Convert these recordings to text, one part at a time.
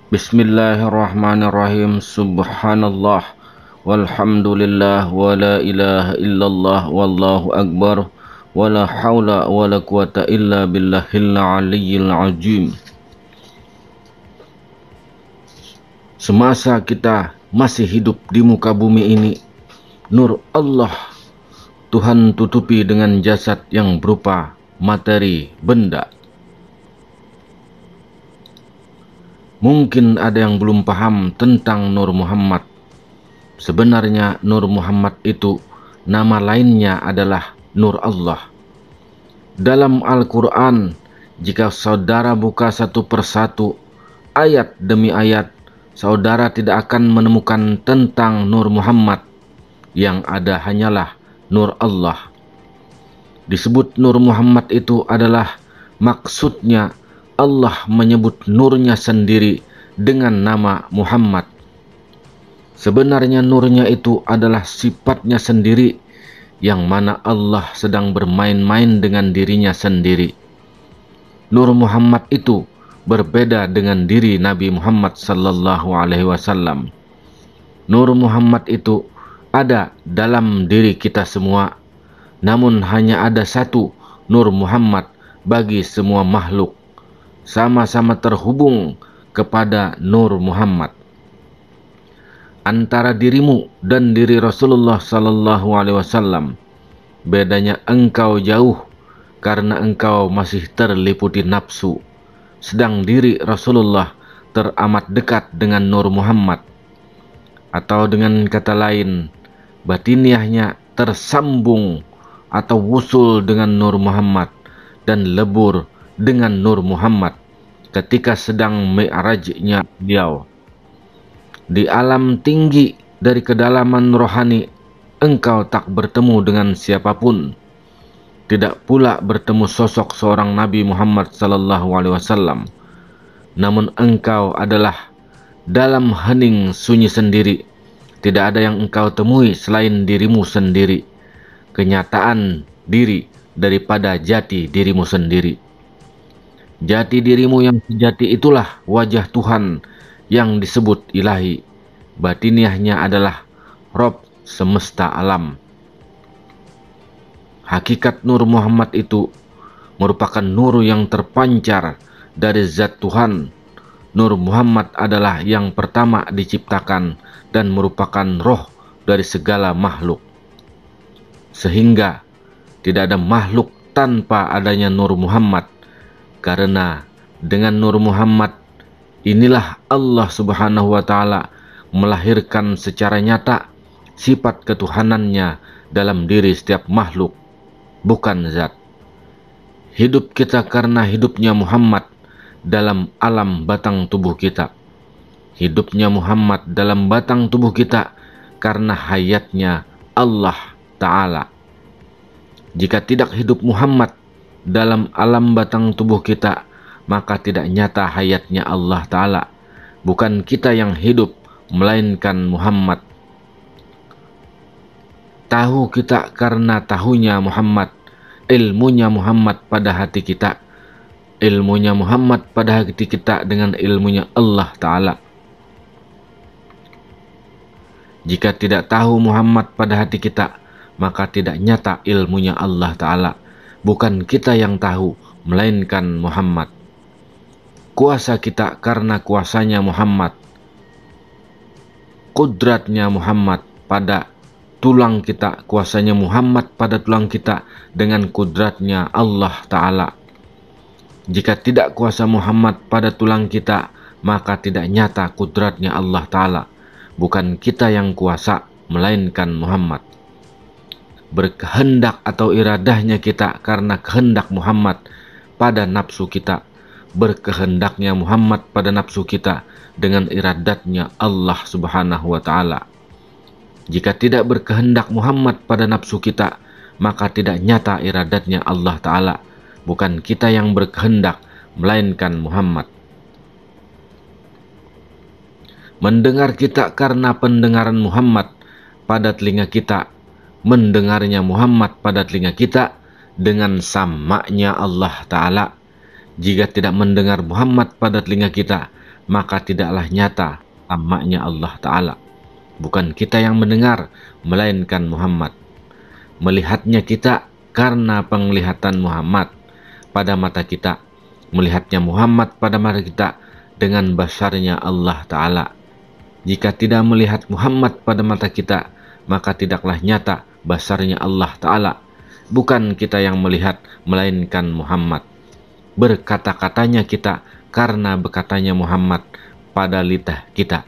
Bismillahirrahmanirrahim. Subhanallah walhamdulillah wa la ilaha illallah wallahu akbar wa la hawla wa la quwata illa billahil aliyyil azim. Semasa kita masih hidup di muka bumi ini, nur Allah Tuhan tutupi dengan jasad yang berupa materi, benda. Mungkin ada yang belum paham tentang Nur Muhammad. Sebenarnya Nur Muhammad itu nama lainnya adalah Nur Allah. Dalam Al-Quran, jika saudara buka satu persatu, ayat demi ayat, saudara tidak akan menemukan tentang Nur Muhammad. Yang ada hanyalah Nur Allah. Disebut Nur Muhammad itu adalah maksudnya Allah menyebut nurnya sendiri dengan nama Muhammad. Sebenarnya nurnya itu adalah sifatnya sendiri, yang mana Allah sedang bermain-main dengan dirinya sendiri. Nur Muhammad itu berbeda dengan diri Nabi Muhammad sallallahu alaihi wasallam. Nur Muhammad itu ada dalam diri kita semua, namun hanya ada satu Nur Muhammad bagi semua makhluk, sama-sama terhubung kepada Nur Muhammad. Antara dirimu dan diri Rasulullah sallallahu alaihi wasallam, bedanya engkau jauh karena engkau masih terliputi nafsu, sedang diri Rasulullah teramat dekat dengan Nur Muhammad. Atau dengan kata lain, batiniahnya tersambung atau wusul dengan Nur Muhammad dan lebur dengan Nur Muhammad ketika sedang mi'rajnya beliau. Di alam tinggi dari kedalaman rohani, engkau tak bertemu dengan siapapun, tidak pula bertemu sosok seorang Nabi Muhammad sallallahu alaihi wasallam. Namun engkau adalah dalam hening sunyi sendiri, tidak ada yang engkau temui selain dirimu sendiri, kenyataan diri daripada jati dirimu sendiri. Jati dirimu yang sejati itulah wajah Tuhan yang disebut ilahi. Batiniahnya adalah Rob semesta alam. Hakikat Nur Muhammad itu merupakan nur yang terpancar dari zat Tuhan. Nur Muhammad adalah yang pertama diciptakan dan merupakan roh dari segala makhluk. Sehingga tidak ada makhluk tanpa adanya Nur Muhammad. Karena dengan Nur Muhammad inilah Allah Subhanahu wa Ta'ala melahirkan secara nyata sifat ketuhanannya dalam diri setiap makhluk, bukan zat. Hidup kita karena hidupnya Muhammad dalam alam batang tubuh kita. Hidupnya Muhammad dalam batang tubuh kita karena hayatnya Allah Ta'ala. Jika tidak hidup Muhammad dalam alam batang tubuh kita, maka tidak nyata hayatnya Allah Ta'ala. Bukan kita yang hidup, melainkan Muhammad. Tahu kita karena tahunya Muhammad, ilmunya Muhammad pada hati kita, ilmunya Muhammad pada hati kita dengan ilmunya Allah Ta'ala. Jika tidak tahu Muhammad pada hati kita, maka tidak nyata ilmunya Allah Ta'ala. Bukan kita yang tahu, melainkan Muhammad. Kuasa kita karena kuasanya Muhammad. Kudratnya Muhammad pada tulang kita, kuasanya Muhammad pada tulang kita dengan kudratnya Allah Ta'ala. Jika tidak kuasa Muhammad pada tulang kita, maka tidak nyata kudratnya Allah Ta'ala. Bukan kita yang kuasa, melainkan Muhammad. Berkehendak atau iradahnya kita karena kehendak Muhammad pada nafsu kita. Berkehendaknya Muhammad pada nafsu kita dengan iradatnya Allah Subhanahu wa Ta'ala. Jika tidak berkehendak Muhammad pada nafsu kita, maka tidak nyata iradatnya Allah Ta'ala. Bukan kita yang berkehendak, melainkan Muhammad. Mendengar kita karena pendengaran Muhammad pada telinga kita. Mendengarnya Muhammad pada telinga kita dengan samanya Allah Ta'ala. Jika tidak mendengar Muhammad pada telinga kita, maka tidaklah nyata tamaknya Allah Ta'ala. Bukan kita yang mendengar, melainkan Muhammad. Melihatnya kita karena penglihatan Muhammad pada mata kita. Melihatnya Muhammad pada mata kita dengan basarnya Allah Ta'ala. Jika tidak melihat Muhammad pada mata kita, maka tidaklah nyata basarnya Allah Ta'ala. Bukan kita yang melihat, melainkan Muhammad. Berkata-katanya kita karena berkatanya Muhammad pada lidah kita.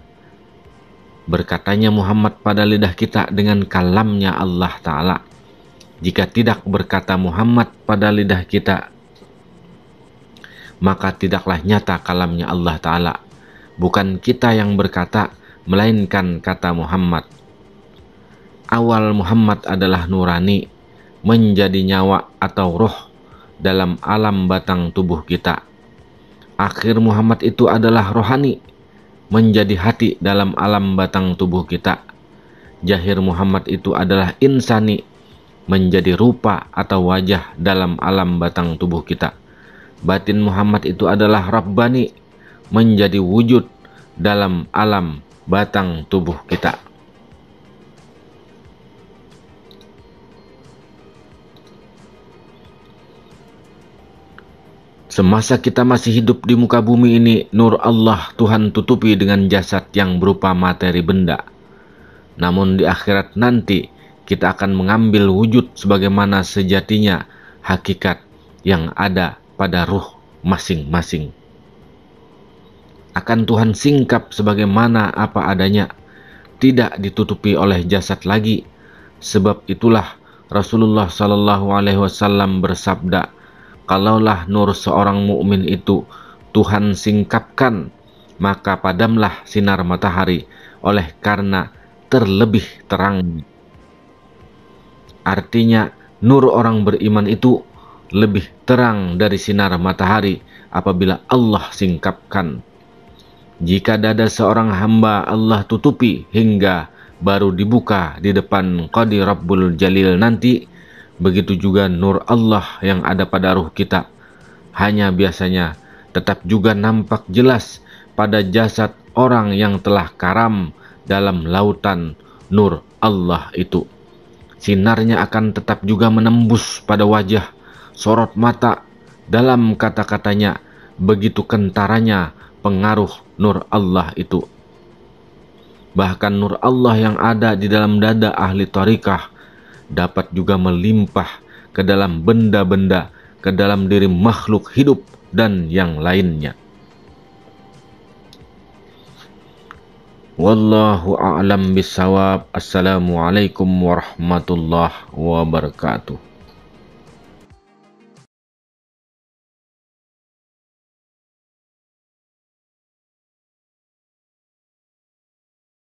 Berkatanya Muhammad pada lidah kita dengan kalamnya Allah Ta'ala. Jika tidak berkata Muhammad pada lidah kita, maka tidaklah nyata kalamnya Allah Ta'ala. Bukan kita yang berkata, melainkan kata Muhammad. Awal Muhammad adalah nurani, menjadi nyawa atau roh dalam alam batang tubuh kita. Akhir Muhammad itu adalah rohani, menjadi hati dalam alam batang tubuh kita. Jahir Muhammad itu adalah insani, menjadi rupa atau wajah dalam alam batang tubuh kita. Batin Muhammad itu adalah Rabbani, menjadi wujud dalam alam batang tubuh kita. Semasa kita masih hidup di muka bumi ini, nur Allah Tuhan tutupi dengan jasad yang berupa materi benda. Namun di akhirat nanti, kita akan mengambil wujud sebagaimana sejatinya hakikat yang ada pada ruh masing-masing. Akan Tuhan singkap sebagaimana apa adanya, tidak ditutupi oleh jasad lagi. Sebab itulah Rasulullah SAW bersabda, kalaulah nur seorang mukmin itu Tuhan singkapkan, maka padamlah sinar matahari oleh karena terlebih terang. Artinya nur orang beriman itu lebih terang dari sinar matahari apabila Allah singkapkan. Jika dada seorang hamba Allah tutupi hingga baru dibuka di depan Qadi Rabbul Jalil nanti, begitu juga nur Allah yang ada pada ruh kita. Hanya biasanya tetap juga nampak jelas pada jasad orang yang telah karam dalam lautan nur Allah itu. Sinarnya akan tetap juga menembus pada wajah, sorot mata, dalam kata-katanya. Begitu kentaranya pengaruh nur Allah itu. Bahkan nur Allah yang ada di dalam dada ahli tharikah dapat juga melimpah ke dalam benda-benda, ke dalam diri makhluk hidup dan yang lainnya. Wallahu a'lam bishawab. Assalamualaikum warahmatullahi wabarakatuh.